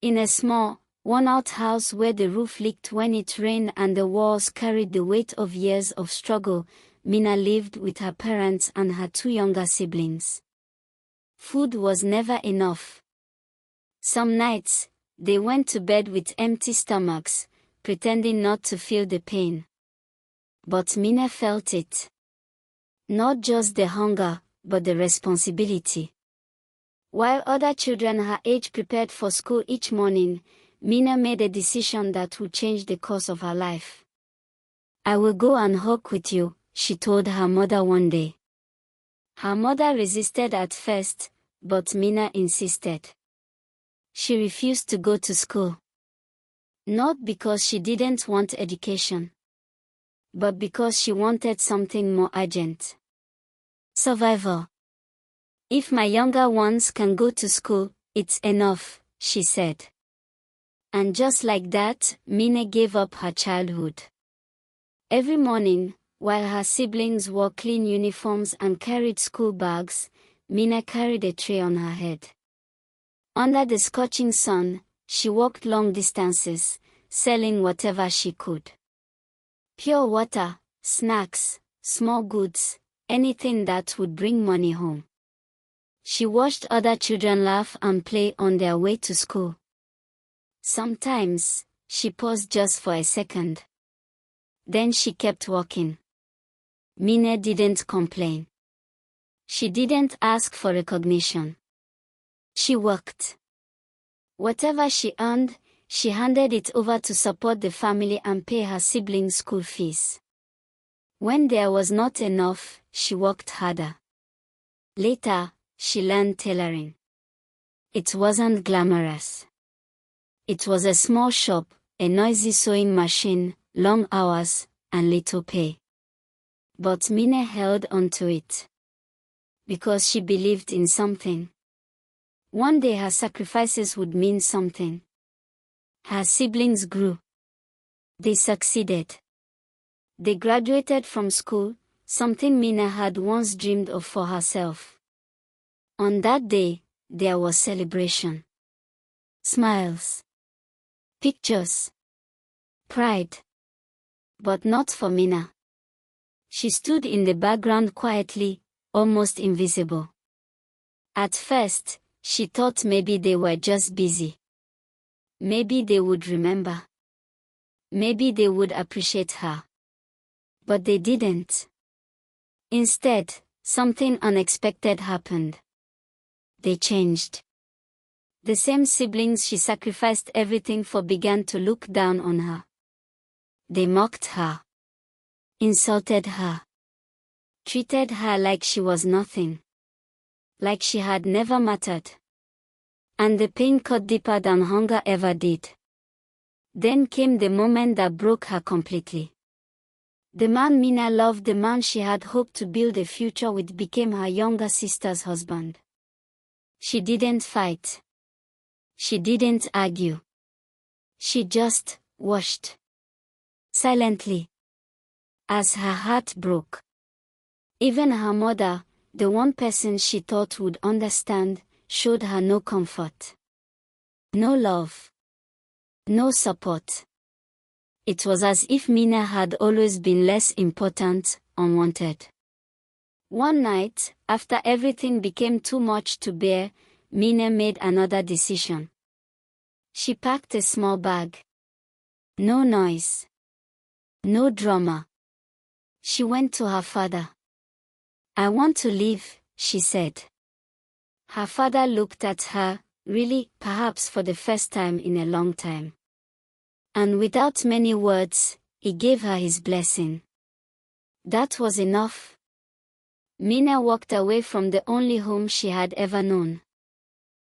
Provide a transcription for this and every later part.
In a small, worn-out house where the roof leaked when it rained and the walls carried the weight of years of struggle, Mina lived with her parents and her two younger siblings. Food was never enough. Some nights, they went to bed with empty stomachs, pretending not to feel the pain. But Mina felt it. Not just the hunger, but the responsibility. While other children her age prepared for school each morning, Mina made a decision that would change the course of her life. "I will go and walk with you," she told her mother one day. Her mother resisted at first, but Mina insisted. She refused to go to school. Not because she didn't want education, but because she wanted something more urgent. Survival. "If my younger ones can go to school, it's enough," she said. And just like that, Mina gave up her childhood. Every morning, while her siblings wore clean uniforms and carried school bags, Mina carried a tray on her head. Under the scorching sun, she walked long distances, selling whatever she could. Pure water, snacks, small goods, anything that would bring money home. She watched other children laugh and play on their way to school. Sometimes, she paused just for a second. Then she kept walking. Mina didn't complain. She didn't ask for recognition. She worked. Whatever she earned, she handed it over to support the family and pay her siblings' school fees. When there was not enough, she worked harder. Later, she learned tailoring. It wasn't glamorous. It was a small shop, a noisy sewing machine, long hours, and little pay. But Mina held on to it. Because she believed in something. One day her sacrifices would mean something. Her siblings grew. They succeeded. They graduated from school, something Mina had once dreamed of for herself. On that day, there was celebration. Smiles. Pictures. Pride. But not for Mina. She stood in the background quietly, almost invisible. At first, she thought maybe they were just busy. Maybe they would remember. Maybe they would appreciate her. But they didn't. Instead, something unexpected happened. They changed. The same siblings she sacrificed everything for began to look down on her. They mocked her. Insulted her. Treated her like she was nothing. Like she had never mattered. And the pain cut deeper than hunger ever did. Then came the moment that broke her completely. The man Mina loved, the man she had hoped to build a future with, became her younger sister's husband. She didn't fight. She didn't argue. She just watched. Silently. As her heart broke. Even her mother, the one person she thought would understand, showed her no comfort. No love. No support. It was as if Mina had always been less important, unwanted. One night, after everything became too much to bear, Mina made another decision. She packed a small bag. No noise. No drama. She went to her father. "I want to leave," she said. Her father looked at her, really, perhaps for the first time in a long time. And without many words, he gave her his blessing. That was enough. Mina walked away from the only home she had ever known.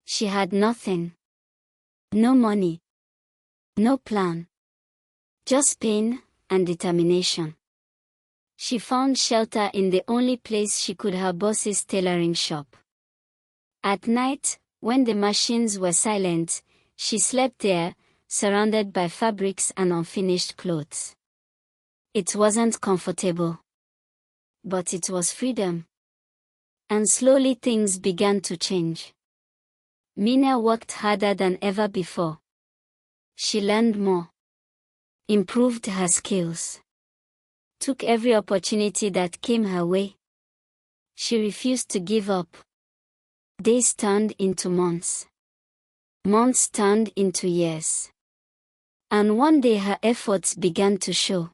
She had nothing. No money. No plan. Just pain and determination. She found shelter in the only place she could, her boss's tailoring shop. At night, when the machines were silent, she slept there, surrounded by fabrics and unfinished clothes. It wasn't comfortable. But it was freedom. And slowly things began to change. Mina worked harder than ever before. She learned more, improved her skills, took every opportunity that came her way. She refused to give up. Days turned into months. Months turned into years. And one day her efforts began to show.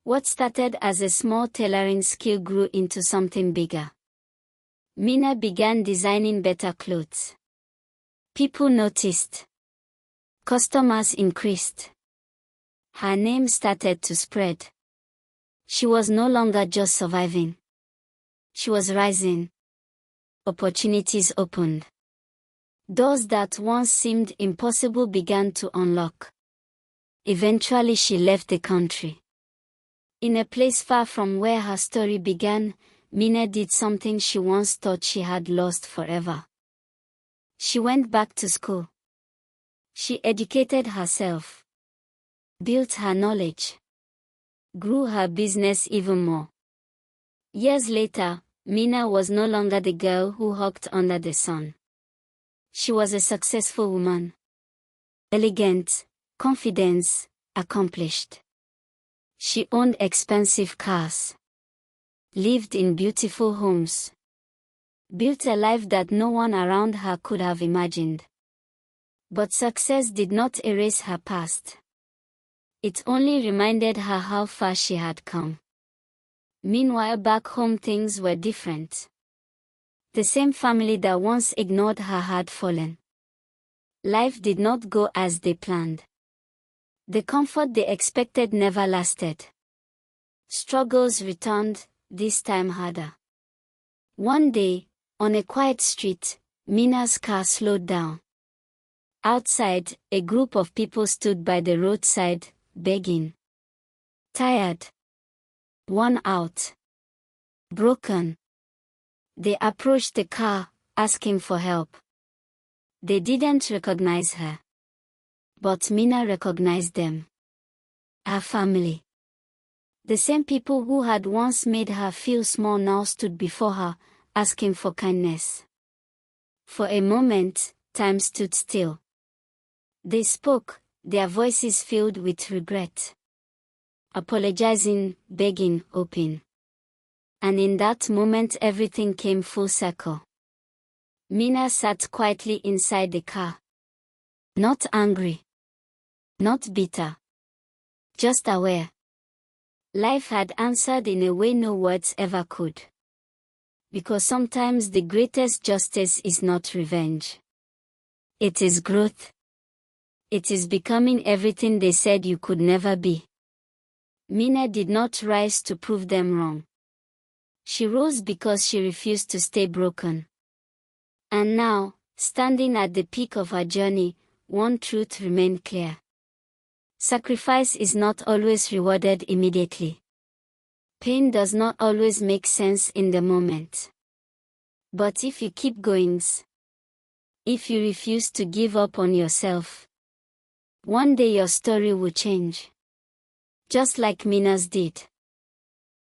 What started as a small tailoring skill grew into something bigger. Mina began designing better clothes. People noticed. Customers increased. Her name started to spread. She was no longer just surviving. She was rising. Opportunities opened. Doors that once seemed impossible began to unlock. Eventually she left the country. In a place far from where her story began, Mina did something she once thought she had lost forever. She went back to school. She educated herself, built her knowledge, grew her business even more. Years later, Mina was no longer the girl who hawked under the sun. She was a successful woman. Elegant, confident, accomplished. She owned expensive cars, lived in beautiful homes, built a life that no one around her could have imagined. But success did not erase her past. It only reminded her how far she had come. Meanwhile, back home things were different. The same family that once ignored her had fallen. Life did not go as they planned. The comfort they expected never lasted. Struggles returned, this time harder. One day, on a quiet street, Mina's car slowed down. Outside, a group of people stood by the roadside, begging. Tired. Worn out. Broken. They approached the car, asking for help. They didn't recognize her. But Mina recognized them. Her family. The same people who had once made her feel small now stood before her, asking for kindness. For a moment, time stood still. They spoke, their voices filled with regret. Apologizing, begging, hoping. And in that moment everything came full circle. Mina sat quietly inside the car. Not angry. Not bitter. Just aware. Life had answered in a way no words ever could. Because sometimes the greatest justice is not revenge. It is growth. It is becoming everything they said you could never be. Mina did not rise to prove them wrong. She rose because she refused to stay broken. And now, standing at the peak of her journey, one truth remained clear. Sacrifice is not always rewarded immediately. Pain does not always make sense in the moment. But if you keep going, if you refuse to give up on yourself, one day your story will change. Just like Mina's did.